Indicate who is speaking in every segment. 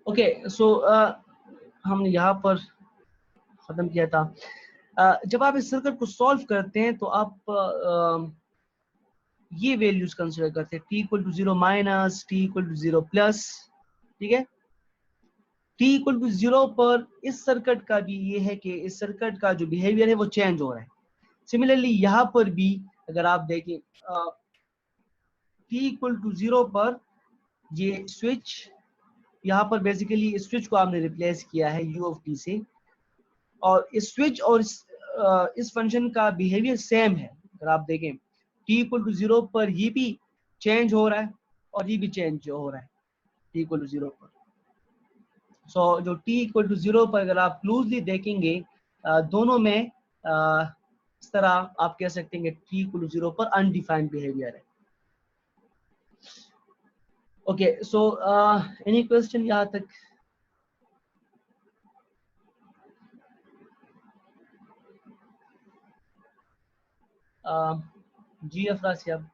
Speaker 1: Okay so हमने यहाँ पर खत्म किया था। जब आप इस सर्किट को सॉल्व करते हैं तो आप ये वैल्यूज कंसीडर करते हैं, t equal to 0 minus, t equal to 0 plus, ठीक है। t इक्वल टू 0 पर इस सर्किट का भी ये है कि इस सर्किट का जो बिहेवियर है वो चेंज हो रहा है। सिमिलरली यहाँ पर भी अगर आप देखें t इक्वल टू 0 पर ये स्विच, यहाँ पर बेसिकली इस स्विच को आपने रिप्लेस किया है u ऑफ t से, और इस स्विच और इस फंक्शन का बिहेवियर सेम है। अगर आप देखें t इक्वल टू 0 पर ये भी चेंज हो रहा है और ये भी चेंज हो रहा है t इक्वल टू 0 पर। सो जो t इक्वल टू 0 पर अगर आप क्लोजली देखेंगे दोनों में इस तरह आप कह सकते हैं कि t इक्वल टू 0 पर अनडिफाइंड बिहेवियर है। ओके सो एनी क्वेश्चन यहाँ तक? जी अफराज साहब।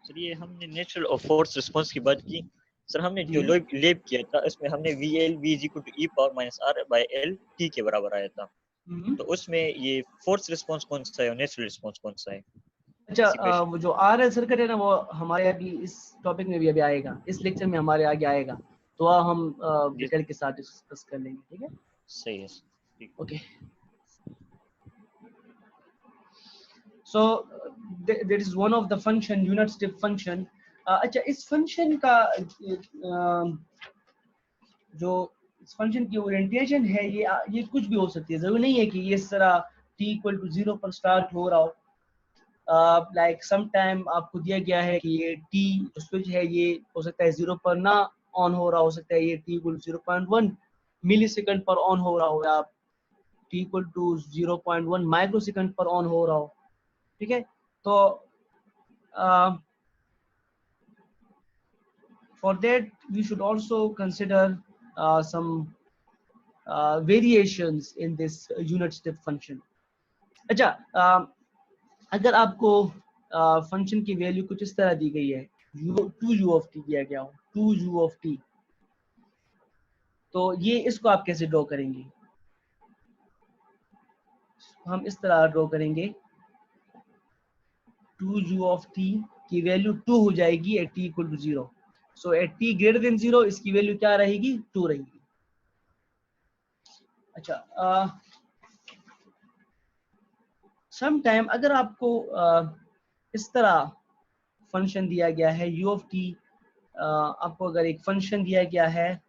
Speaker 2: सर ये हमने नेचुरल और फोर्स रिस्पांस की बात की। सर हमने जो
Speaker 1: जी
Speaker 2: लेब किया था इसमें हमने VL v is equal to e power minus r by l t के बराबर आया था। तो उसमें ये फोर्स रिस्पांस कौन सा है और नेचुरल रिस्पांस कौन सा है?
Speaker 1: अच्छा वो जो RL सर्किट है ना वो हमारे अभी इस टॉपिक में भी अभी आएगा, इस लेक्चर में हमारे आगे आएगा, तो हम डिटेल के साथ डिस्कस कर लेंगे, ठीक है।
Speaker 2: सही है ठीक।
Speaker 1: Okay so that is one of the function unit step function. अच्छा इस फंक्शन का जो इस फंक्शन की ओरिएंटेशन है ये कुछ भी हो सकती है, जरूरी नहीं है कि ये इस तरह t इक्वल टू 0 पर स्टार्ट हो रहा हो। लाइक सम टाइम आपको दिया गया है कि ये t जो स्विच है ये हो सकता है 0 पर ना ऑन हो रहा, हो सकता है ये t इक्वल 0.1 मिली सेकंड पर ऑन हो रहा हो, या t equal to 0.1 micro second पर ऑन हो रहा हो, ठीक है। तो for that we should also consider some variations in this unit step function. अच्छा अगर आपको फंक्शन की वैल्यू कुछ इस तरह दी गई है, 2u ऑफ t दिया गया हो, 2u ऑफ t, तो ये इसको आप कैसे ड्रॉ करेंगे? हम इस तरह ड्रॉ करेंगे, 2u ऑफ t की वैल्यू 2 हो जाएगी at t equal to 0। So at t greater than 0 इसकी वैल्यू क्या रहेगी? 2 रहेगी। अच्छा सम टाइम अगर आपको इस तरह फंक्शन दिया गया है u ऑफ t, आपको अगर एक फंक्शन दिया गया है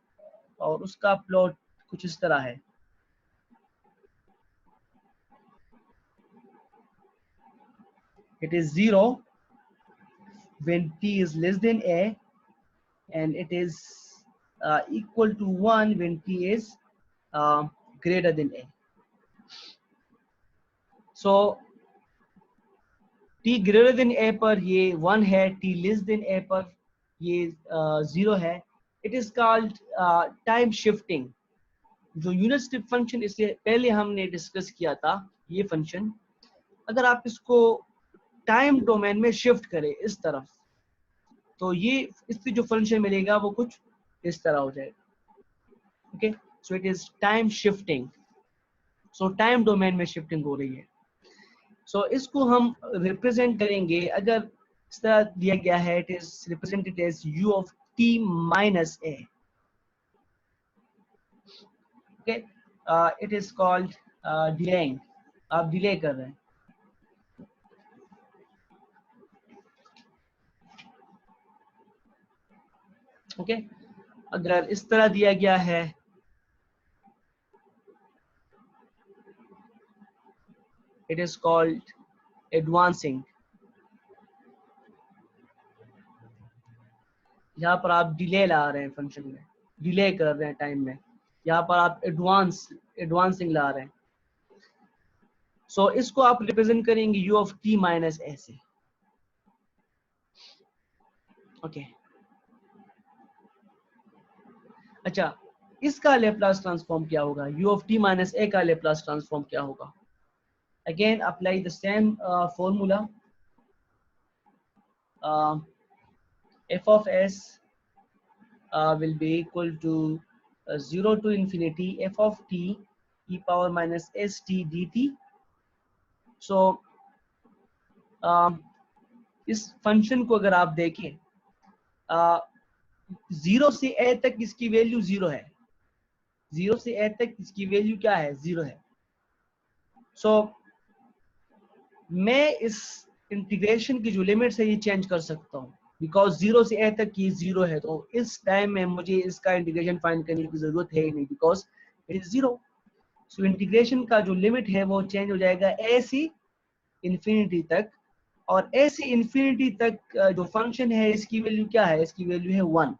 Speaker 1: और उसका प्लॉट कुछ इस तरह है, it is 0 when t is less than a and it is equal to 1 when t is greater than a. So t greater than a पर ये 1 है, t less than a पर ये 0 है। it is called time shifting। जो unit step function इससे पहले हमने डिस्कस किया था, ये फंक्शन अगर आप इसको टाइम डोमेन में शिफ्ट करें इस तरफ, तो ये इससे जो फंक्शन मिलेगा वो कुछ इस तरह हो जाएगा। Okay so it is time shifting, so time domain में शिफ्टिंग हो रही है। सो इसको हम रिप्रेजेंट करेंगे, अगर इस तरह दिया गया है, it is represented as u of t minus a। Okay it is called delaying, आप डिले कर रहे हैं। ओके अगर इस तरह दिया गया है, it is called advancing। यहाँ पर आप डिले ला रहे हैं, फंक्शन में डिले कर रहे हैं टाइम में, यहाँ पर आप एडवांसिंग ला रहे हैं। सो इसको आप रिप्रेजेंट करेंगे u of t minus a से। ओके अच्छा इसका लेप्लास ट्रांसफॉर्म क्या होगा? u of t minus a का लेप्लास ट्रांसफॉर्म क्या होगा? Again apply the same formula, f of s will be equal to 0 to infinity f of t e power minus st dt. So इस function को अगर आप देखें, 0 से a तक इसकी वैल्यू 0 है, 0 से a तक इसकी वैल्यू क्या है, 0 है. सो मैं इस इंटीग्रेशन की जो लिमिट्स है ये चेंज कर सकता हूँ, बिकॉज 0 से a तक ये 0 है, तो इस टाइम में मुझे इसका इंटीग्रेशन फाइंड करने की जरूरत है ही नहीं, because it is 0. So integration का जो लिमिट है वो चेंज हो जाएगा a से इंफिनिटी तक, और a से इंफिनिटी तक जो फंक्शन है इसकी वैल्यू क्या है, इसकी वैल्यू है 1.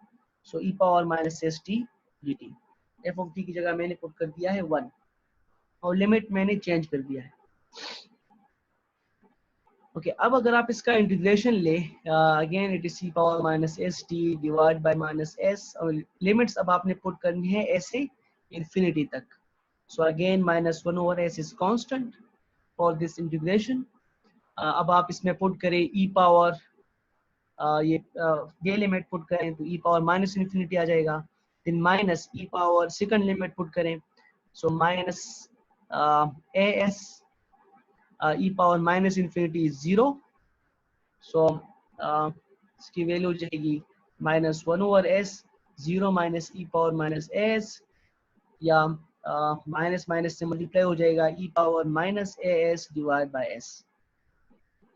Speaker 1: सो e power minus s t d T, F of T की जगह मैंने पुट कर दिया है 1 और लिमिट मैंने चेंज कर दिया है. ओके, अब अगर आप इसका इंटीग्रेशन ले, again it is e power minus s t divide by minus s, और लिमिट्स अब आपने पुट करनी है a से इंफिनिटी तक. So again minus 1 over s is constant for this integration. अब आप इसमें पुट करें e पावर, ये लिमिट पुट करें तो e पावर माइनस इन्फिनिटी आ जाएगा, then minus e power second limit put करें, so minus as e power minus infinity is 0. सो इसकी वैल्यू हो जाएगी minus 1 over s, 0 minus e power minus s, या माइनस माइनस से मल्टीप्लाई हो जाएगा e power minus as divide by s.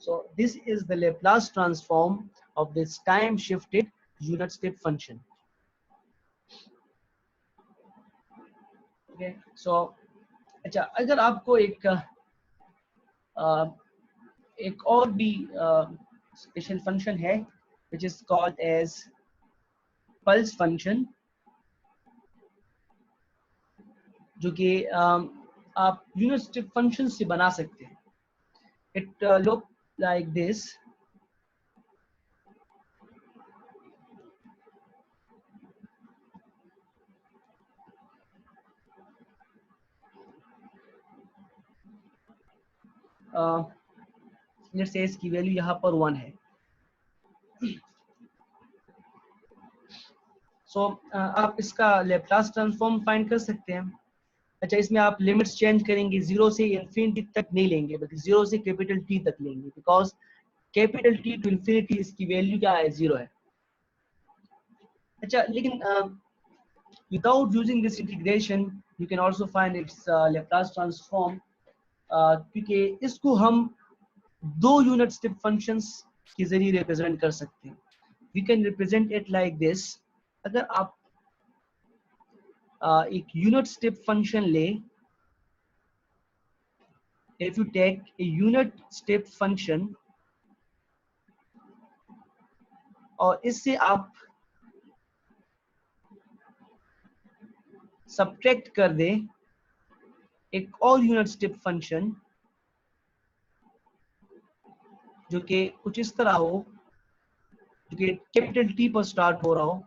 Speaker 1: So this is the Laplace transform of this time shifted unit step function. Okay, so अच्छा, अगर आपको एक और भी स्पेशल फंक्शन है which is called as pulse function, जो कि आप यूनिट स्टेप फंक्शन से बना सकते हैं. It look like this. Let's say इसकी वैल्यू यहाँ पर 1 है. So आप इसका लेप्लास ट्रांसफॉर्म फाइंड कर सकते हैं. अच्छा, इसमें आप लिमिट्स चेंज करेंगे, 0 से इन्फिनिटी तक नहीं लेंगे बल्कि 0 से कैपिटल T तक लेंगे, because capital T to infinity इसकी वैल्यू क्या है, 0 है. अच्छा, लेकिन without using this integration you can also find its Laplace transform, क्योंकि इसको हम दो यूनिट स्टेप फंक्शंस के जरिए रिप्रेजेंट कर सकते हैं. We can represent it like this. अगर आप एक यूनिट स्टेप फंक्शन ले, if you take a unit step function और इससे आप सब्ट्रैक्ट कर दे एक और यूनिट स्टेप फंक्शन जो कि कुछ इस तरह हो, जो कि कैपिटल T पर स्टार्ट हो रहा हो.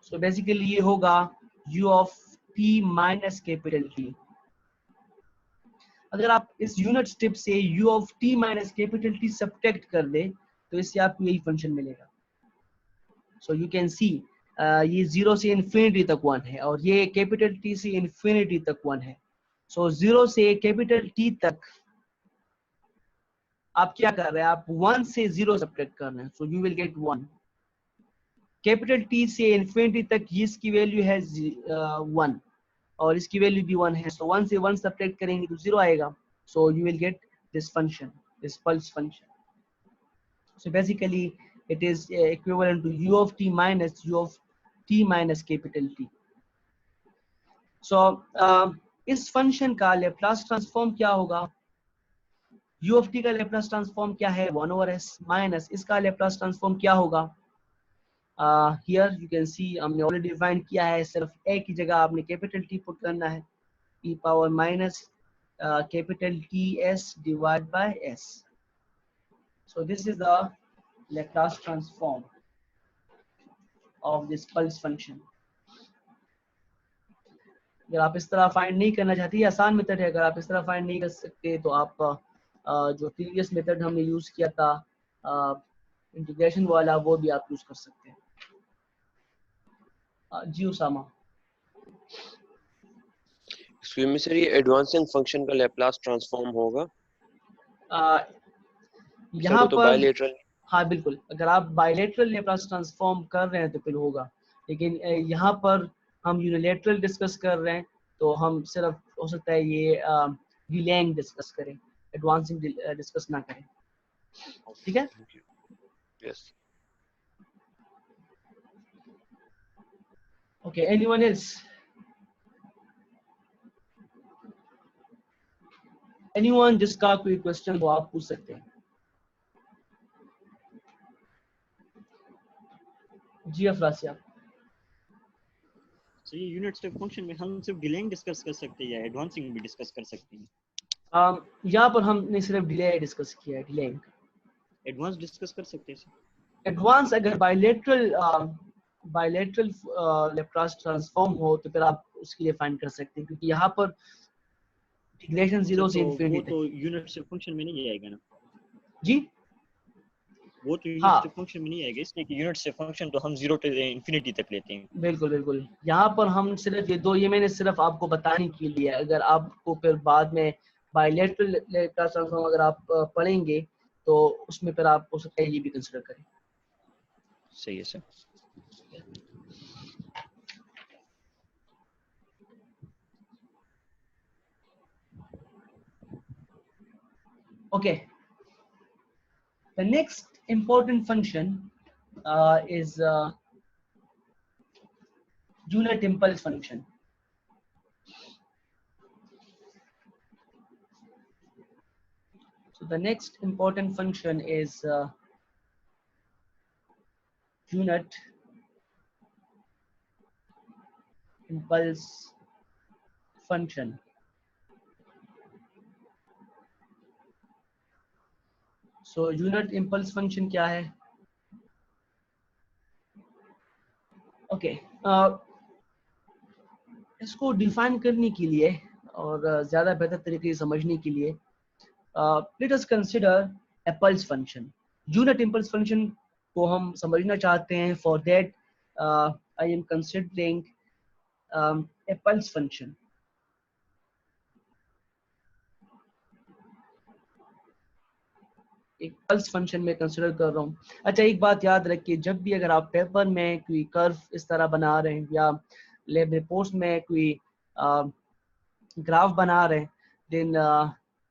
Speaker 1: सो बेसिकली ये होगा u of t minus capital T. अगर आप इस यूनिट स्टेप से u of t minus capital T subtract कर दे तो इससे आपको यही फंक्शन मिलेगा. सो यू कैन सी ये 0 से इन्फिनिटी तक 1 है और ये कैपिटल T से इन्फिनिटी तक 1 है. सो 0 से कैपिटल T तक आप क्या कर रहे हैं, आप 1 से 0 सब्ट्रैक्ट कर रहे हैं, so you will get 1. Capital T से इन्फिनिटी तक इसकी वैल्यू है 1 और इसकी वैल्यू भी 1 है, सो 1 से 1 सब्ट्रैक्ट करेंगे तो 0 आएगा. So you will get this function, this pulse function. So basically it is equivalent to u of t minus capital T. So इस फंक्शन का लेप्लास ट्रांसफॉर्म क्या होगा, u of t का लेप्लास ट्रांसफॉर्म क्या है, 1 over s, माइनस इसका Laplace transform क्या होगा. हियर यू कैन सी हमने ऑलरेडी डिफाइन किया है, सिर्फ a की जगह आपने कैपिटल T पुट करना है, e power minus capital T s divide by s. So this is the Laplace transform of this pulse function. अगर आप इस तरह फाइंड नहीं करना चाहते, ये आसान मेथड है, अगर आप इस तरह फाइंड नहीं कर सकते तो आप जो प्रीवियस मेथड हमने यूज किया था इंटीग्रेशन वाला, वो भी आप यूज कर सकते हैं. जी उसामा।
Speaker 3: एक्सक्यूज मी सर, ये एडवांसिंग फंक्शन का लैप्लास ट्रांसफॉर्म होगा?
Speaker 1: यहाँ
Speaker 3: तो
Speaker 1: पर
Speaker 3: बायलेटरल।
Speaker 1: हाँ बिल्कुल, अगर आप बायलेटरल लैप्लास ट्रांसफॉर्म कर रहे हैं तो फिर होगा, लेकिन यहाँ पर हम यूनिलेटरल डिस्कस कर रहे हैं, तो हम सिर्फ हो सकता है ये डिलेइंग डिस्कस करें, एडवांसिंग डिस्कस ना करें। ठीक है?
Speaker 3: Yes.
Speaker 1: Okay, anyone else? Anyone जिसका कोई क्वेश्चन हो आप पूछ सकते हैं। जी अफरासिया।
Speaker 2: तो ये यूनिट स्टेप फंक्शन में हम सिर्फ डिलेइंग डिस्कस कर सकते हैं या एडवांसिंग भी डिस्कस कर सकते हैं?
Speaker 1: यहाँ पर हमने सिर्फ डिले डिस्कस किया है, डिलेइंग।
Speaker 2: एडवांस डिस्कस कर सकते हैं?
Speaker 1: एडवांस अगर बायलेटरल लैप्लास ट्रांसफॉर्म हो तो फिर आप उसके लिए फाइंड कर सकते हैं, क्योंकि यहाँ पर इंटीग्रेशन 0 से इंफिनिटी
Speaker 2: वो
Speaker 1: तक।
Speaker 2: तो यूनिट स्टेप फंक्शन में नहीं आएगा ना?
Speaker 1: जी
Speaker 2: वो तो यूनिट
Speaker 1: हाँ
Speaker 2: स्टेप फंक्शन में नहीं आएगा, इसलिए कि यूनिट स्टेप फंक्शन तो हम 0 से इंफिनिटी तक लेते हैं।
Speaker 1: बिल्कुल बिल्कुल, यहाँ पर हम सिर्फ ये मैंने सिर्फ आपको बताने के लिए, अगर आपको फिर बाद में बायलेटरल लैप्लास ट्रांसफॉर्म अगर आप पढ़ेंगे तो उसमें फिर आप हो सकता है ये भी कंसिडर करें।
Speaker 2: सही है sir.
Speaker 1: Okay, the next important function is unit impulse function. So the next important function is unit impulse function. So unit impulse function क्या है? Okay, इसको डिफाइन करने के लिए और ज़्यादा बेहतर तरीके से समझने के लिए let us consider a pulse function. Unit impulse function को हम समझना चाहते हैं. For that I am considering a pulse function. एक पल्स फंक्शन में कंसिडर कर रहा हूँ. अच्छा, एक बात याद रखिए, जब भी अगर आप पेपर में कोई कर्व इस तरह बना रहे हैं या लैब रिपोर्ट्स में कोई ग्राफ बना रहे हैं, देन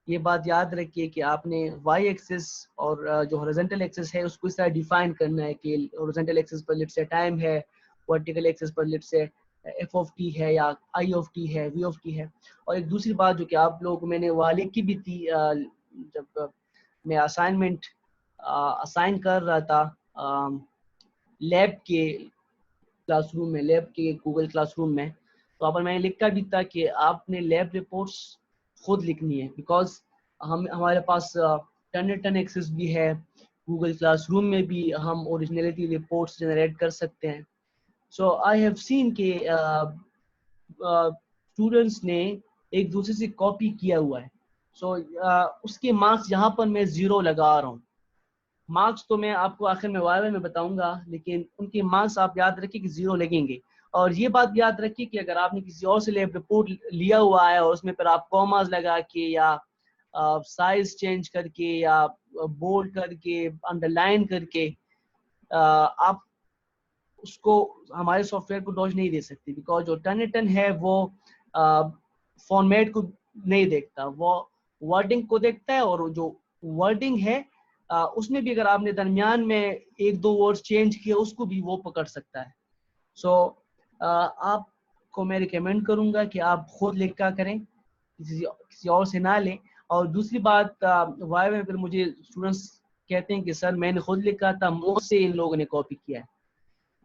Speaker 1: ये बात याद रखिए कि आपने वाई एक्सिस और जो हॉरिजॉन्टल एक्सिस है उसको इस तरह डिफाइन करना है कि हॉरिजॉन्टल एक्सिस पर लेट्स से टाइम है, वर्टिकल एक्सिस पर let's say F of T है या आई ऑफ टी है, वी ऑफ टी है. और एक दूसरी बात जो कि आप लोगों को मैंने वाले की भी थी, जब मैं असाइनमेंट असाइन कर रहा था लैब के क्लासरूम में, लैब के गूगल क्लासरूम में, तो पर मैंने लिखा भी था कि आपने लैब रिपोर्ट्स खुद लिखनी है, बिकॉज हमारे पास टन एक्सेस भी है, गूगल क्लासरूम में भी हम ओरिजिनलिटी रिपोर्ट्स जनरेट कर सकते हैं. सो आई हैव सीन के स्टूडेंट्स ने एक दूसरे से कॉपी किया हुआ है. सो उसके मार्क्स यहाँ पर मैं 0 लगा रहा हूँ. मार्क्स तो मैं आपको आखिर में वायवे में बताऊंगा, लेकिन उनके मार्क्स आप याद रखिए कि 0 लगेंगे. और ये बात याद रखिए कि अगर आपने किसी और से लैब रिपोर्ट लिया हुआ है और उसमें फिर आप कॉमास लगा के या साइज चेंज करके या बोल्ड करके अंडरलाइन करके आप उसको हमारे सॉफ्टवेयर को डॉज नहीं दे सकते, बिकॉज जो टर्निटन है वो फॉर्मेट को नहीं देखता, वो वर्डिंग को देखता है. और जो वर्डिंग है उसमें भी अगर आपने दरमियान में 1-2 वर्ड्स चेंज किए उसको भी वो पकड़ सकता है. सो आपको मैं रिकमेंड करूंगा कि आप खुद लिखा करें, किसी और से ना लें. और दूसरी बात, वाई में फिर मुझे स्टूडेंट्स कहते हैं कि सर मैंने खुद लिखा था, मुझसे इन लोगों ने कॉपी किया है.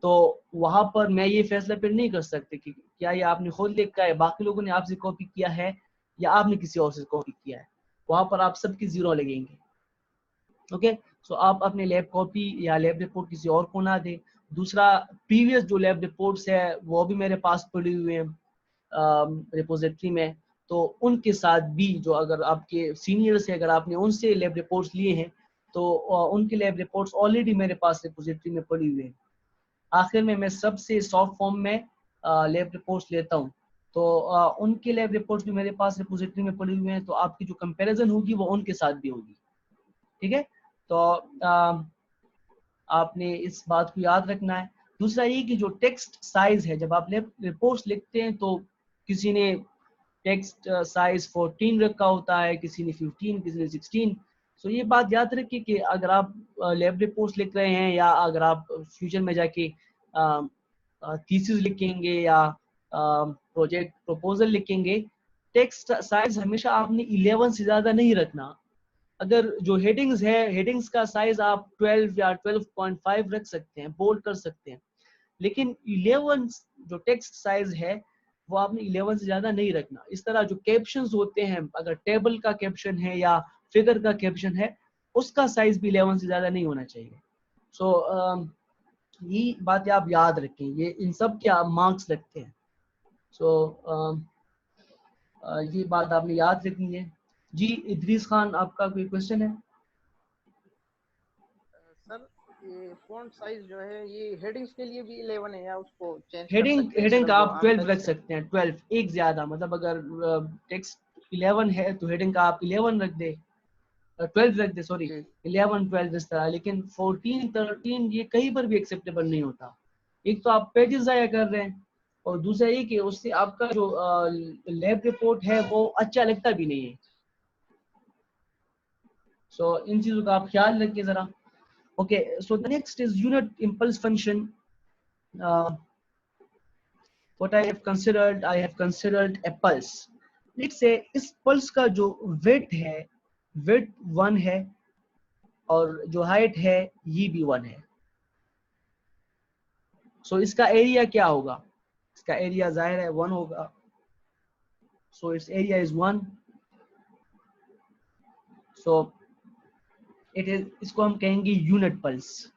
Speaker 1: तो वहां पर मैं ये फैसला फिर नहीं कर सकते कि क्या ये आपने खुद लिखा है, बाकी लोगों ने आपसे कॉपी किया है या आपने किसी और से कॉपी किया है. वहां पर आप सबकी 0 लगेंगे. ओके, सो आप अपने लैब कॉपी या लैब रिपोर्ट किसी और को ना दें. दूसरा, प्रीवियस जो लैब रिपोर्ट्स है वो भी मेरे पास पड़ी हुए हैं रिपोजिटरी में, तो उनके साथ भी जो अगर आपके सीनियर्स है, अगर आपने उनसे लैब रिपोर्ट्स लिए हैं तो उनके लैब रिपोर्ट्स ऑलरेडी मेरे पास रिपोजिटरी में पड़ी हुई हैं. आखिर में मैं सबसे सॉफ्ट फॉर्म में लैब रिपोर्ट्स लेता हूँ, तो उनके लैब रिपोर्ट्स भी मेरे पास रिपोजिटरी में पड़े हुए हैं, तो आपकी जो कंपैरिजन होगी वो उनके साथ भी होगी। ठीक है, तो आपने इस बात को याद रखना है। दूसरा ये कि जो टेक्स्ट साइज है, जब आप लैब रिपोर्ट्स लिखते हैं तो किसी ने टेक्स्ट साइज 14 रखा होता है, किसी ने 15, किसी ने 16। सो ये बात याद रखिए कि अगर आप लैब रिपोर्ट्स लिख रहे हैं या अगर आप फ्यूचर में जाके थीसिस लिखेंगे या प्रोजेक्ट प्रपोजल लिखेंगे, टेक्स्ट साइज हमेशा आपने 11 से ज़्यादा नहीं रखना। अगर जो हेडिंग्स है, हेडिंग्स का साइज आप 12 या 12.5 रख सकते हैं, बोल्ड कर सकते हैं, लेकिन 11 जो टेक्स्ट साइज है वो आपने 11 से ज्यादा नहीं रखना। इस तरह जो कैप्शंस होते हैं, अगर टेबल का कैप्शन है या फिगर का कैप्शन है, उसका साइज भी 11 से ज्यादा नहीं होना चाहिए। सो ये बातें आप याद रखें, ये इन सब के आप मार्क्स लगते हैं। सो ये बात आपने याद रखनी है। जी इदरीस खान, आपका कोई क्वेश्चन है?
Speaker 4: सर ये फॉन्ट साइज जो है ये हेडिंग्स के लिए भी 11 है या उसको चेंज कर
Speaker 1: हेडिंग
Speaker 4: सकते हैं?
Speaker 1: हेडिंग
Speaker 4: सर
Speaker 1: का
Speaker 4: जो
Speaker 1: आप
Speaker 4: आम
Speaker 1: 12 रख
Speaker 4: टेक्स्ट है।
Speaker 1: सकते हैं, 12 एक ज्यादा, मतलब अगर टेक्स्ट 11 है तो हेडिंग का आप 11 रख दे, 12 रख दे, सॉरी
Speaker 4: जी
Speaker 1: 11 12 इस तरह। लेकिन 14 13 ये कहीं पर भी एक्सेप्टेबल नहीं होता। एक तो आप पेजेस जाया कर रहे हैं, और दूसरा ये कि उससे आपका जो लैब रिपोर्ट है वो अच्छा लगता भी नहीं है। सो इन चीजों का आप ख्याल रखिए जरा। Okay, so the next is unit impulse function. what I have considered a pulse. Let's say इस pulse का जो width है, width 1 है और जो height है ये भी 1 है। So इसका एरिया क्या होगा? इसका एरिया जाहिर है 1 होगा। So its area is 1. So it is, इसको हम कहेंगे unit pulse,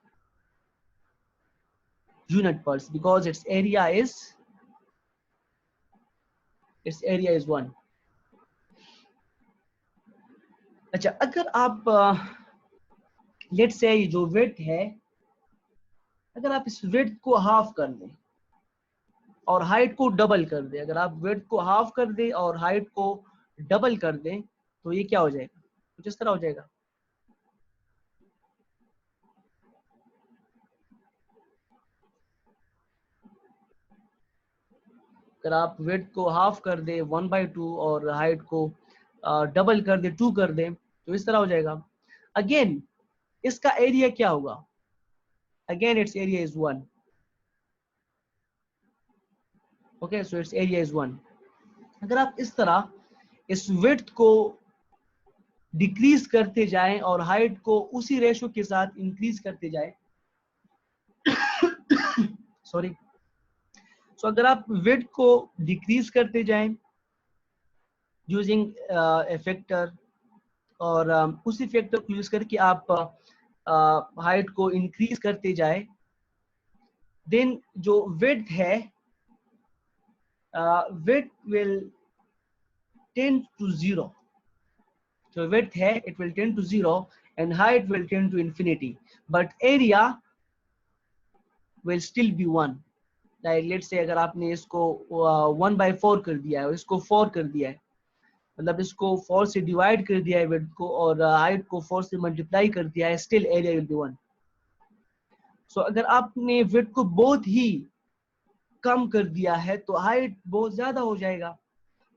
Speaker 1: because its area is 1. अच्छा, अगर आप लेट्स से जो width है, अगर आप इस width को हाफ कर दें और हाइट को डबल कर दें, अगर आप width को हाफ कर दें और हाइट को डबल कर दें, तो ये क्या हो जाएगा? कुछ इस तरह हो जाएगा। अगर आप width को हाफ कर दें 1/2 और हाइट को डबल कर दें 2 कर दें, तो इस तरह हो जाएगा। अगेन इसका एरिया क्या होगा? Again it's area is 1। Okay, so it's area is 1। अगर आप इस तरह इस width को डिक्रीज करते जाएं और हाइट को उसी रेशो के साथ इंक्रीज करते जाएं, सॉरी, सो अगर आप width को डिक्रीज करते जाएं यूजिंग ए फैक्टर और उसी फैक्टर को यूज करके आप हाइट को इंक्रीज करते जाए, देन जो width है width will tend to 0. जो width है it will tend to 0 and height will tend to infinity, but area will still be 1. Like let's say अगर आपने इसको 1/4 कर दिया है और इसको 4 कर दिया है, मतलब इसको 4 से डिवाइड कर दिया है width को और हाइट को 4 से मल्टीप्लाई कर दिया है, still area will be 1. So अगर आपने width को बहुत ही कम कर दिया है तो हाइट बहुत ज्यादा हो जाएगा,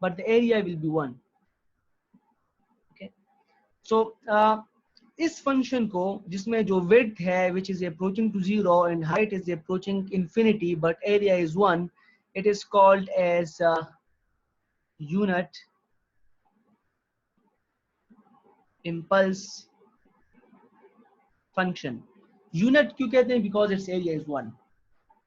Speaker 1: but the area will be 1. Okay, so इस फंक्शन को जिसमें जो width है which is approaching to 0 and height is approaching infinity but area is 1, it is called as unit impulse function. Unit क्यों कहते हैं? Because its area is 1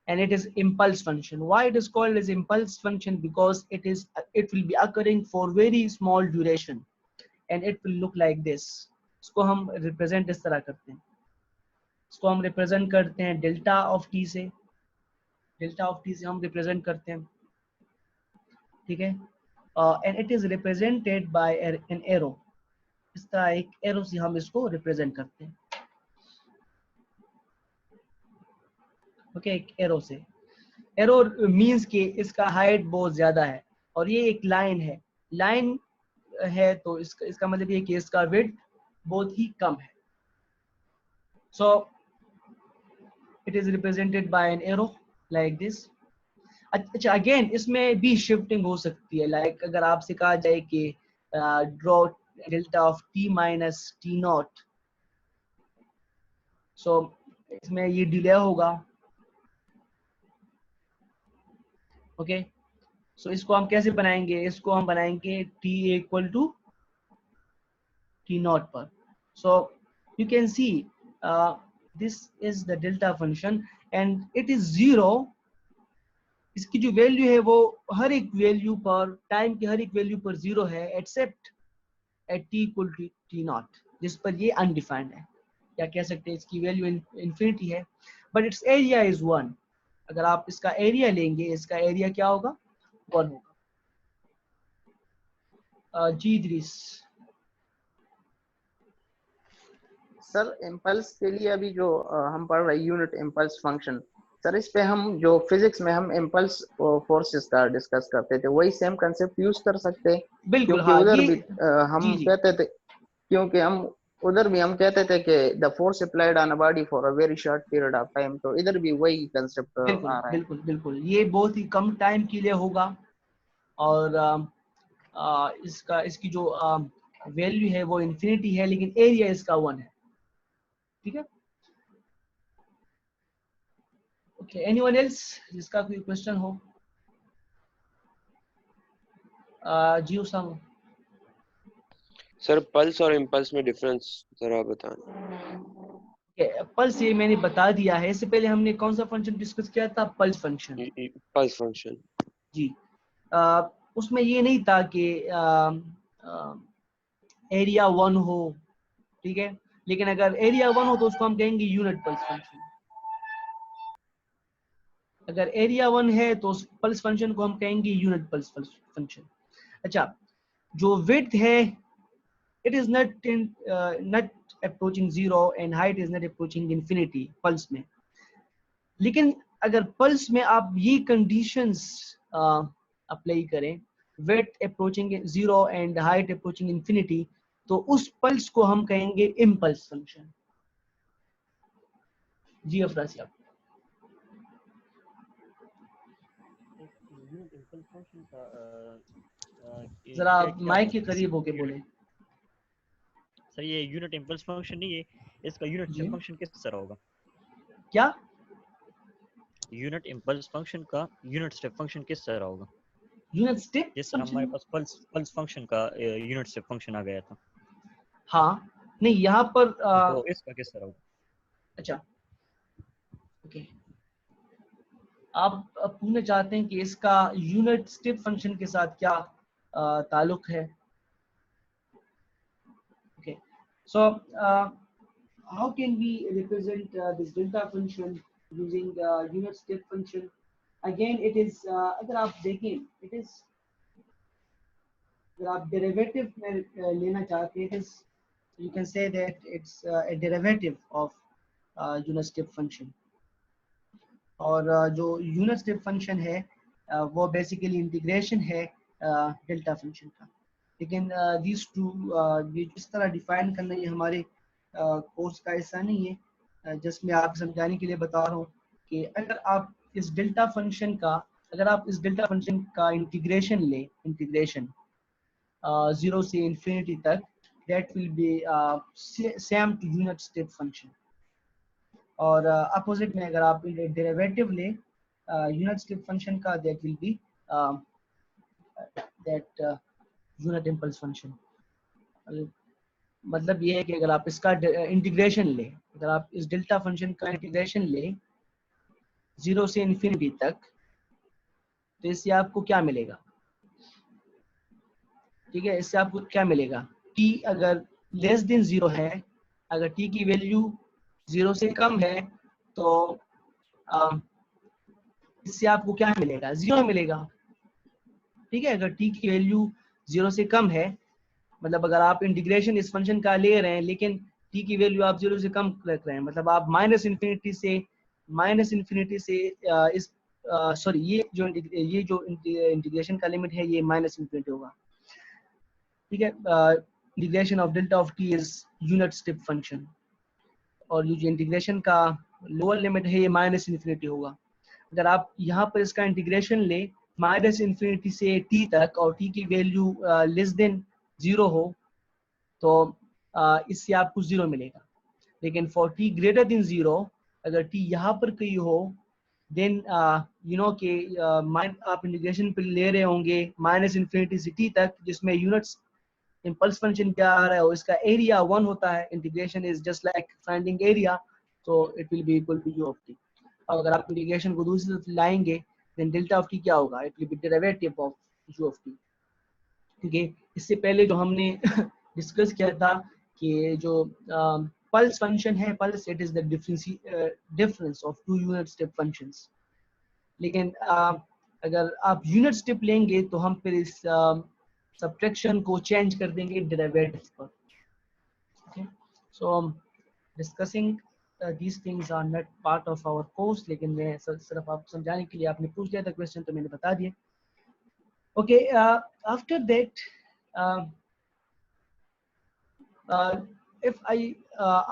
Speaker 1: and it is impulse function. Why it is called as impulse function? Because it will be occurring for very small duration and it will look like this. इसको हम represent इस तरह करते हैं, इसको हम represent करते हैं डेल्टा ऑफ टी से, हम रिप्रेजेंट करते हैं, ठीक है, and it is represented by an arrow. इस तरह एक एरो से हम इसको रिप्रेजेंट करते हैं। ओके, एक एरो से। एरो मींस कि इसका हाइट बहुत ज्यादा है और ये एक लाइन है, लाइन है तो इसका मतलब ये कि इसका विड्थ बहुत ही कम है। So it is represented by an arrow like this. अच्छा, अगेन इसमें भी शिफ्टिंग हो सकती है। लाइक अगर आपसे कहा जाए कि draw delta of t minus t naught, so इसमें ये डिले होगा। ओके, सो इसको हम कैसे बनाएंगे? इसको हम बनाएंगे t equal to T naught पर। So you can see this is the delta function and it is 0। इसकी जो वैल्यू है वो हर एक वैल्यू पर, टाइम की हर एक वैल्यू पर 0 है except at t equal to T naught, जिस पर ये अनडिफाइंड है, या कह सकते हैं इसकी वैल्यू इन्फिनिटी है, बट इट्स एरिया इज 1। अगर आप इसका एरिया लेंगे, इसका एरिया क्या होगा? 1 होगा। जी इद्रिस।
Speaker 4: सर इम्पल्स के लिए अभी जो हम पढ़ रहे यूनिट इम्पल्स फंक्शन, सर इस पे हम जो फिजिक्स में हम इम्पल्स फोर्सेस का डिस्कस करते थे, वही सेम कंसेप्ट यूज कर सकते हैं?
Speaker 1: बिल्कुल,
Speaker 4: क्योंकि
Speaker 1: हाँ,
Speaker 4: उधर
Speaker 1: ये
Speaker 4: भी हम
Speaker 1: जी
Speaker 4: कहते थे, क्योंकि हम उधर भी हम कहते थे कि the force applied on a body for a very short period of time, तो इधर भी वही कंसेप्ट
Speaker 1: बिल्कुल
Speaker 4: आ रहा है।
Speaker 1: बिल्कुल बिल्कुल, ये बहुत ही कम टाइम के लिए होगा और इसकी जो वैल्यू है वो इन्फिनिटी है, लेकिन एरिया इसका 1 है। ठीक है, ओके, एनीवन एल्स जिसका कोई क्वेश्चन हो? जी उसामा।
Speaker 3: सर पल्स और इम्पल्स में डिफरेंस जरा बताएं।
Speaker 1: पल्स ये मैंने बता दिया है। इससे पहले हमने कौन सा फंक्शन डिस्कस किया था? Pulse function.
Speaker 3: पल्स फंक्शन
Speaker 1: जी, उसमें ये नहीं था कि एरिया 1 हो, ठीक है, लेकिन अगर एरिया 1 हो तो उसको हम कहेंगे यूनिट पल्स फंक्शन। अगर एरिया 1 है तो उस पल्स फंक्शन को हम कहेंगे यूनिट पल्स फंक्शन। अच्छा, जो विड्थ है it is not approaching 0 and height is not approaching infinity pulse में। लेकिन अगर पल्स में आप ये कंडीशंस अप्लाई करें, width approaching 0 and height approaching infinity, तो उस पल्स को हम कहेंगे इम्पल्स फंक्शन। जी अफराज आप
Speaker 2: यूनिट इम्पल्स फंक्शन का
Speaker 1: जरा
Speaker 2: क्या
Speaker 1: माइक के
Speaker 2: होगा?
Speaker 1: करीब होके बोले।
Speaker 2: सर ये यूनिट इम्पल्स फंक्शन नहीं है, इसका यूनिट
Speaker 1: जी
Speaker 2: स्टेप फंक्शन किस तरह होगा?
Speaker 1: क्या?
Speaker 2: यूनिट इम्पल्स फंक्शन का यूनिट स्टेप फंक्शन किस तरह होगा?
Speaker 1: यूनिट स्टेप
Speaker 2: जिस तरह हमारे पास पल्स फंक्शन का यूनिट स्टेप फंक्शन आ गया था,
Speaker 1: हाँ, नहीं यहाँ पर
Speaker 2: तो इसका किस तरह होगा?
Speaker 1: अच्छा, ओके, आप पूछना चाहते हैं कि इसका यूनिट स्टेप फंक्शन के साथ क्या ताल्लुक है? Okay, so how can we represent this delta function using unit step function? Again it is अगर आप देखें, it is, अगर आप डेरिवेटिव में लेना चाहते हैं, you can say that it's a derivative of unit step function। और जो यूनिट स्टेप फंक्शन है वो बेसिकली इंटीग्रेशन है डेल्टा फंक्शन का। लेकिन these two ये जिस तरह डिफाइन करना, ये हमारे कोर्स का हिस्सा नहीं है। जस्ट मैं आपको समझाने के लिए बता रहा हूँ कि अगर आप इस डेल्टा फंक्शन का इंटीग्रेशन ले, इंटीग्रेशन 0 से इंफिनिटी तक, that will be same to unit step function। और अपोजिट में अगर आप डेरिवेटिव ले यूनिट स्टेप फंक्शन का, that will be that unit impulse function। मतलब ये है कि अगर आप इसका इंटीग्रेशन ले, अगर आप इस डेल्टा फंक्शन का इंटीग्रेशन ले 0 से इंफिनिटी तक, तो इससे आपको क्या मिलेगा? ठीक है, इससे आपको क्या मिलेगा? t अगर लेस देन 0 है, अगर t की वैल्यू 0 से कम है, तो इससे आपको क्या मिलेगा? 0 मिलेगा। ठीक है, अगर t की वैल्यू 0 से कम है, मतलब अगर आप इंटीग्रेशन इस फंक्शन का ले रहे हैं लेकिन t की वैल्यू आप 0 से कम रख रहे हैं, मतलब आप माइनस इंफिनिटी से माइनस इन्फिनिटी से इस सॉरी ये जो इंटीग्रेशन का लिमिट है ये माइनस इन्फिनिटी होगा, ठीक है। Integration of delta of T is unit step function, और ये जो इंटीग्रेशन का लोअर लिमिट है ये माइनस इन्फिनिटी होगा। अगर आप यहाँ पर इसका इंटीग्रेशन ले माइनस इन्फिनिटी से टी तक और टी की वैल्यू लेस देन 0 हो तो इससे आपको 0 मिलेगा। लेकिन फॉर टी ग्रेटर देन 0 अगर टी यहाँ पर कहीं हो देन यू नो के आप इंटीग्रेशन पे ले रहे होंगे माइनस इन्फिनिटी से टी तक, जिसमें यूनिट्स इम्पल्स फंक्शन क्या आ रहा है और इसका एरिया 1 होता है। Integration is just like finding area, तो it will be equal to u of t. और अगर आप इंटीग्रेशन को दूसरी तरफ लाएंगे देन डेल्टा ऑफ टी क्या होगा, it will B derivative of you of T, ठीक है। इससे पहले जो हमने डिस्कस किया था कि जो पल्स फंक्शन है, pulse it is the difference of two unit step functions. लेकिन अगर आप यूनिट स्टेप लेंगे तो हम फिर इस सब्ट्रैक्शन को चेंज कर देंगे डेरिवेटिव पर, okay. So discussing these things are not part of our course, लेकिन मैं सिर्फ आपको समझाने के लिए, आपने पूछ लिया था क्वेश्चन तो मैंने बता दिया, okay। After that if I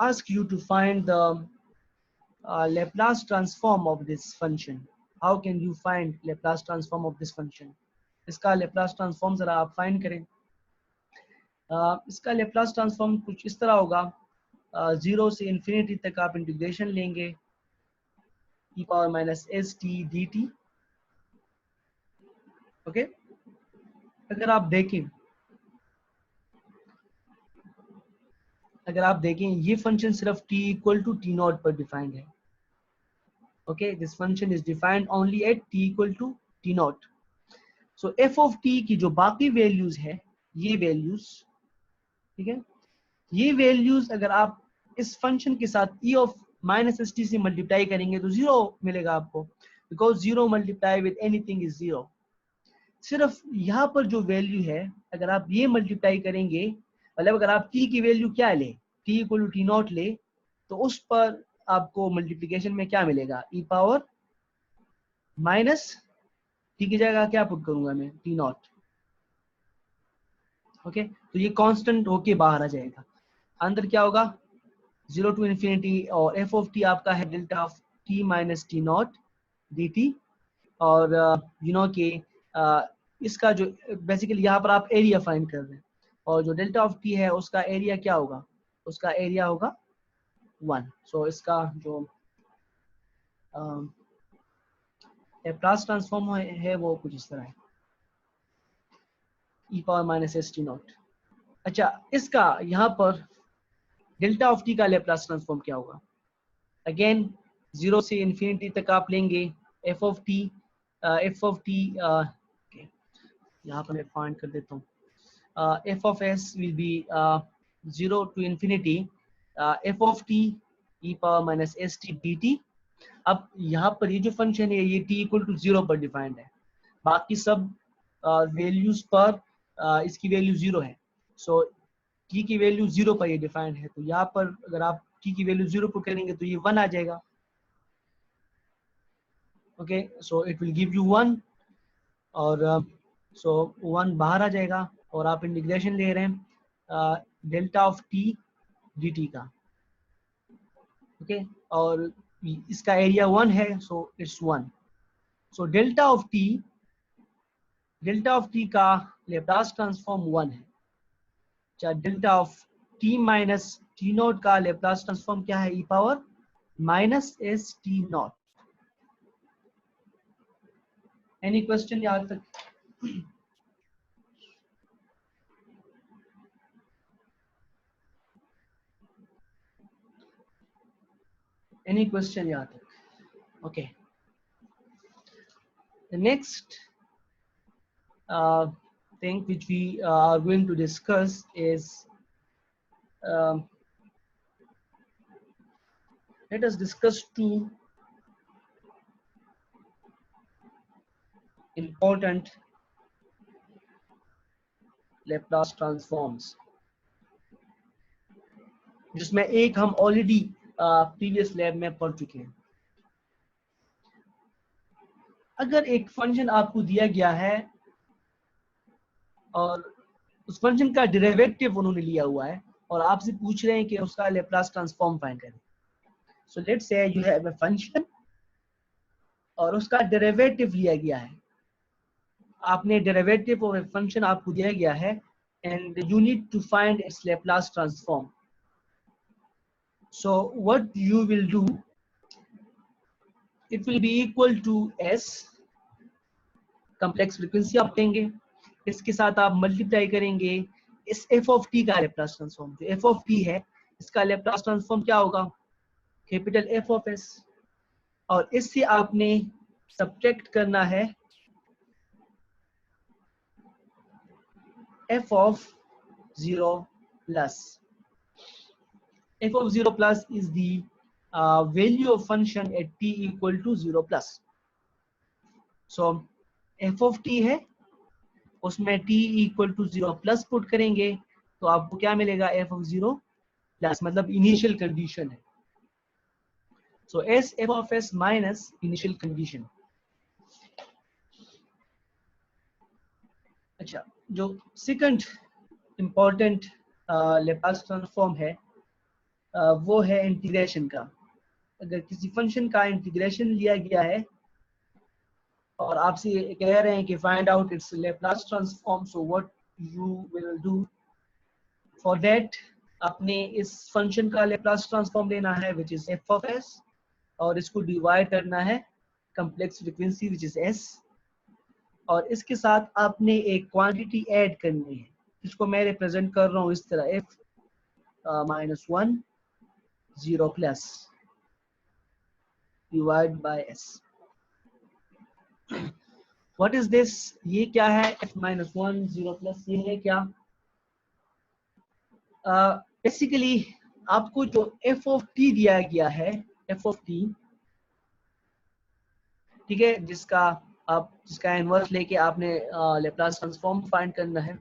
Speaker 1: ask you to find the Laplace transform of this function, how can you find Laplace transform of this function? इसका Laplace transform जरा आप फाइंड करें। इसका Laplace transform कुछ इस तरह होगा, 0 से इन्फिनिटी तक आप इंटीग्रेशन लेंगे e power minus s t d t, okay. अगर आप देखें ये फंक्शन सिर्फ t equal to T naught पर डिफाइंड है, okay. This function is defined only at t equal to T naught. So f of t की जो बाकी वैल्यूज है, ये वैल्यूज, ठीक है, ये वैल्यूज अगर आप इस फंक्शन के साथ e of minus s T से मल्टीप्लाई करेंगे तो 0 मिलेगा आपको, because 0 multiply with anything is 0। सिर्फ यहाँ पर जो वैल्यू है अगर आप ये मल्टीप्लाई करेंगे, मतलब अगर आप t की वैल्यू क्या ले, t equal to T naught ले, तो उस पर आपको मल्टीप्लिकेशन में क्या मिलेगा, e पावर माइनस t की जगह क्या पुट करूंगा मैं, टी नॉट, ओके। तो ये कांस्टेंट होके बाहर आ जाएगा, अंदर क्या होगा 0 टू इन्फिनिटी, और f ऑफ t आपका है delta of t minus t not D T. और यू नो के इसका जो बेसिकली यहाँ पर आप एरिया फाइंड कर रहे हैं, और जो डेल्टा ऑफ t है उसका एरिया क्या होगा, उसका एरिया होगा 1। सो इसका जो लैप्लास ट्रांसफॉर्म है वो कुछ इस तरह है, e power minus s T not. अच्छा, इसका यहाँ पर डेल्टा ऑफ t का लैप्लास ट्रांसफॉर्म क्या होगा, अगेन 0 से इन्फिनिटी तक आप लेंगे f ऑफ t, यहाँ पर मैं फाइंड कर देता हूँ, f of s will be 0 to infinity f of t e power minus st dt। अब यहाँ पर ये जो फंक्शन है ये t इक्वल टू 0 पर डिफाइंड है, बाकी सब वैल्यूज पर इसकी वैल्यू 0 है। सो t की वैल्यू 0 पर ये डिफाइंड है, तो यहाँ पर अगर आप t की वैल्यू 0 पर करेंगे तो ये 1 आ जाएगा, okay. So it will give you 1, और सो 1 बाहर आ जाएगा, और आप इंटीग्रेशन ले रहे हैं डेल्टा ऑफ t dt का, ओके। और इसका एरिया 1 है, so it's 1। So delta of t का लैप्लास ट्रांसफॉर्म 1 है। अच्छा, delta of t minus t not का लैप्लास ट्रांसफॉर्म क्या है, e power minus s T not. Any question यहाँ तक? Any question यहाँ तक? Okay. The next thing which we are going to discuss is let us discuss two important Laplace transforms, जिसमें एक हम ऑलरेडी प्रीवियस लैब में पढ़ चुके हैं, अगर एक फंक्शन आपको दिया गया है और उस फंक्शन का डेरिवेटिव उन्होंने लिया हुआ है और आपसे पूछ रहे हैं कि उसका लैप्लास ट्रांसफॉर्म फाइंड करें। So let's say you have a function और उसका डेरिवेटिव लिया गया है। आपने डेरिवेटिव ऑफ ए फंक्शन आपको दिया गया है and you need to find its Laplace transform. So what you will do, it will be equal to s, complex frequency आप लेंगे, इसके साथ आप मल्टीप्लाई करेंगे इस f ऑफ t का लैप्लास ट्रांसफॉर्म। जो f ऑफ t है इसका लैप्लास ट्रांसफॉर्म क्या होगा, कैपिटल F ऑफ s, और इससे आपने सब्ट्रैक्ट करना है f of 0 plus. f of 0 plus is the value of function at t equal to 0 plus. So f of t है, उसमें t equal to 0 plus put करेंगे तो आपको क्या मिलेगा, f of 0 plus, मतलब इनिशियल कंडीशन है। So s f of s minus initial condition. अच्छा, जो सेकंड इंपॉर्टेंट लैप्लास ट्रांसफॉर्म है वो है इंटीग्रेशन का। अगर किसी फंक्शन का इंटीग्रेशन लिया गया है और आपसे कह रहे हैं कि find out it's Laplace transform, so what you will do for that, आपने इस फंक्शन का लैप्लास ट्रांसफॉर्म लेना है which is f of s और इसको डिवाइड करना है complex frequency which is s, और इसके साथ आपने एक क्वांटिटी ऐड करनी है जिसको मैं रिप्रेजेंट कर रहा हूँ इस तरह f -1 0 plus divide by s. What is this? ये क्या है f -1 0 plus, ये है क्या? Basically आपको जो f of t दिया गया है, f of t, ठीक है, जिसका इनवर्स लेके आपने लैप्लास ट्रांसफॉर्म फाइंड करना है,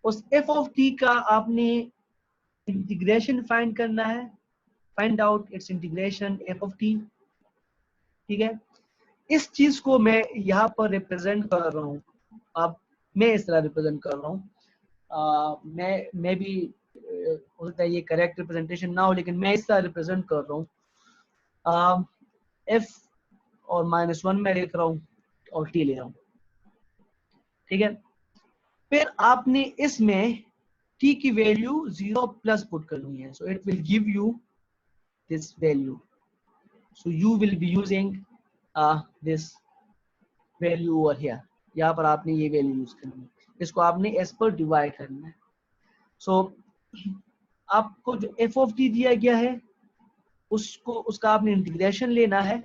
Speaker 1: उस f of t का आपने इंटीग्रेशन फाइंड करना है, find out it's integration f of t, ठीक है। इस चीज को मैं यहाँ पर रिप्रेजेंट कर रहा हूँ, अब मैं इस तरह रिप्रेजेंट कर रहा हूँ। मैं भी हो सकता है ये करेक्ट रिप्रेजेंटेशन ना हो, लेकिन मैं इस तरह रिप्रेजेंट कर रहा हूँ। f और -1 मैं लिख रहा हूँ और t ले रहा हूँ, ठीक है। फिर आपने इसमें t की वैल्यू 0 प्लस पुट करनी है, so it will give you this value, so you will be using this value over here. यहाँ पर आपने ये वैल्यू यूज करनी है, इसको आपने s पर डिवाइड करना है। सो आपको जो f of t दिया गया है उसका आपने इंटीग्रेशन लेना है,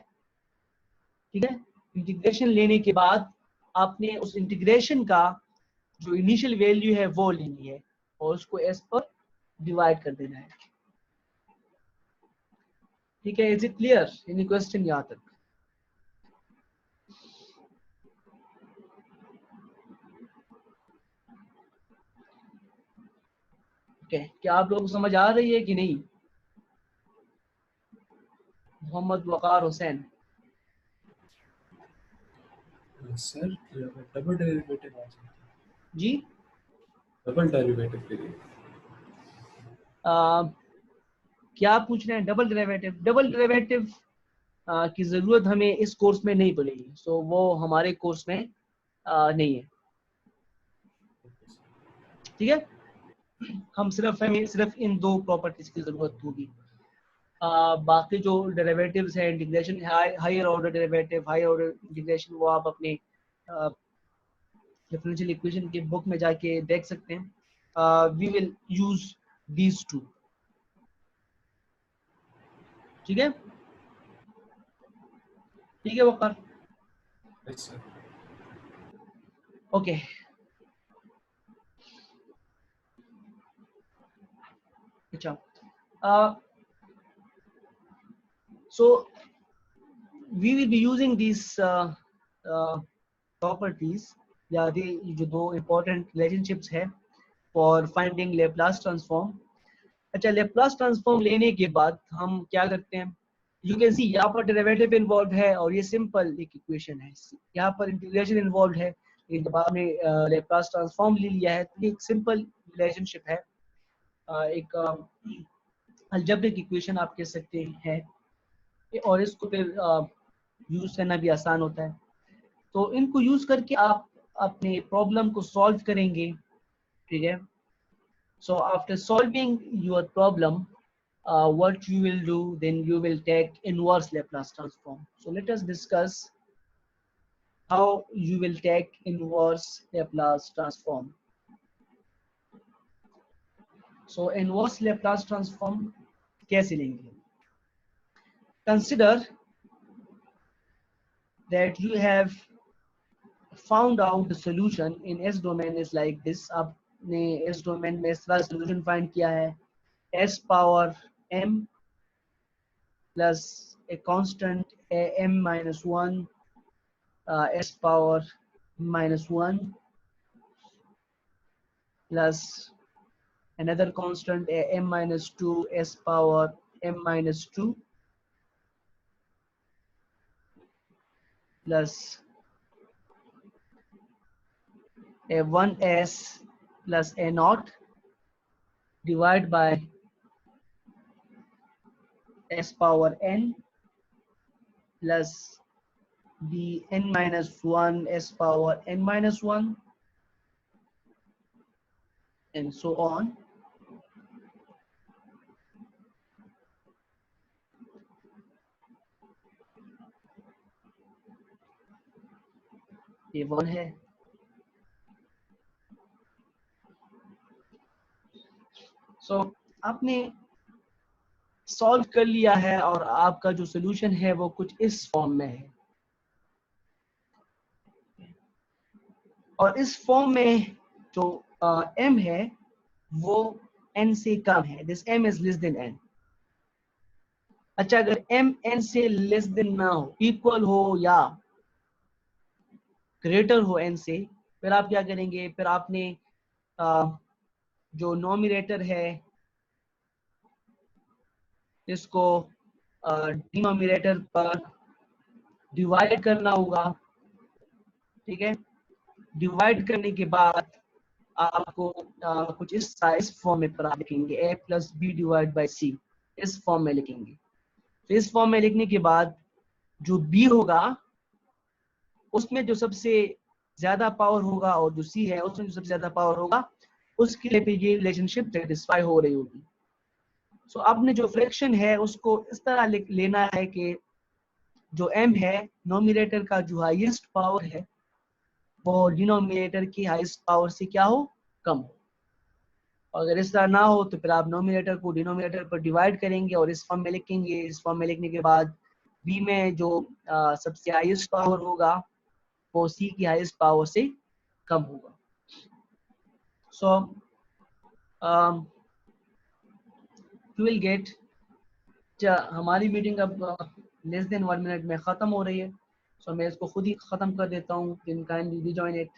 Speaker 1: ठीक है। इंटीग्रेशन लेने के बाद आपने उस इंटीग्रेशन का जो इनिशियल वैल्यू है वो लेनी है और उसको s पर डिवाइड कर देना है, ठीक है। Is it clear? Any question यहाँ तक? क्या आप लोगों को समझ आ रही है कि नहीं? मोहम्मद वकार हुसैन
Speaker 5: सर, डबल डेरिवेटिव
Speaker 1: जी,
Speaker 5: डबल डेरिवेटिव के लिए
Speaker 1: क्या पूछ रहे हैं? Double derivative? डबल डेरिवेटिव की जरूरत हमें इस कोर्स में नहीं पड़ेगी, सो वो हमारे कोर्स में नहीं है, ठीक है। हमें सिर्फ इन दो प्रॉपर्टीज की जरूरत होगी। बाकी जो डेरिवेटिव्स है, integration, higher order derivative, higher order integration, वो आप अपने डिफरेंशियल इक्वेशन के बुक में जाके देख सकते हैं। We will use these two, ठीक है, ठीक है वकार? ओके, अच्छा, so we will be using these properties या जो दो important relationships है for finding Laplace transform। अच्छा, Laplace transform लेने के बाद हम क्या करते हैं यू कैन सी यहाँ पर डेरिवेटिव इन्वॉल्व है और ये सिंपल एक इक्वेशन है, यहाँ पर इंटीग्रेशन इन्वॉल्व है, लेकिन जब आपने लैप्लास ट्रांसफॉर्म ले लिया है तो ये एक सिंपल रिलेशनशिप है, एक अलजेब्रिक इक्वेशन आप कह सकते हैं, और इसको फिर यूज करना भी आसान होता है। तो इनको यूज करके आप अपने प्रॉब्लम को सॉल्व करेंगे, ठीक है। So after solving your problem, what you will do, then you will take inverse Laplace transform. So let us discuss how you will take inverse Laplace transform. So inverse Laplace transform कैसे लेंगे? Consider that you have found out the solution in S domain is like this. आपने S domain में इस तरह solution find किया है, s power m plus a constant a m minus 1 s power minus 1 plus another constant a m minus 2 s power m minus 2 plus a 1s plus a naught divided by s power n plus b n minus 1 s power n minus 1 and so on. ये 1 है, so आपने solve कर लिया है और आपका जो solution है वो कुछ इस फॉर्म में है, और इस फॉर्म में जो m है वो n से कम है, this m is less than n। अच्छा, अगर m n से लेस देन ना हो, इक्वल हो या ग्रेटर हो n से, फिर आप क्या करेंगे? फिर आपने जो नोमिनेटर है इसको डिनोमिनेटर पर डिवाइड करना होगा, ठीक है। डिवाइड करने के बाद आपको कुछ इस फॉर्म में पर आप लिखेंगे a plus b divide by c, इस फॉर्म में लिखेंगे। तो इस फॉर्म में लिखने के बाद जो b होगा उसमें जो सबसे ज्यादा पावर होगा और जो c है उसमें जो सबसे ज्यादा पावर होगा, उसके लिए फिर ये रिलेशनशिप सेटिस्फाई हो रही होगी। सो आपने जो फ्रैक्शन है उसको इस तरह लेना है कि जो m है नोमिनेटर का जो हाईएस्ट पावर है वो डिनोमिनेटर की हाईएस्ट पावर से क्या हो? कम हो। अगर इस तरह ना हो तो फिर आप नोमिनेटर को डिनोमिनेटर पर डिवाइड करेंगे और इस फॉर्म में लिखेंगे। इस फॉर्म में लिखने के बाद b में जो सबसे हाईएस्ट पावर होगा वो c की हाईएस्ट पावर से कम होगा। सो यू विल गेट, हमारी मीटिंग अब लेस देन 1 मिनट में ख़त्म हो रही है, सो मैं इसको खुद ही ख़त्म कर देता हूँ। Can kindly rejoin it.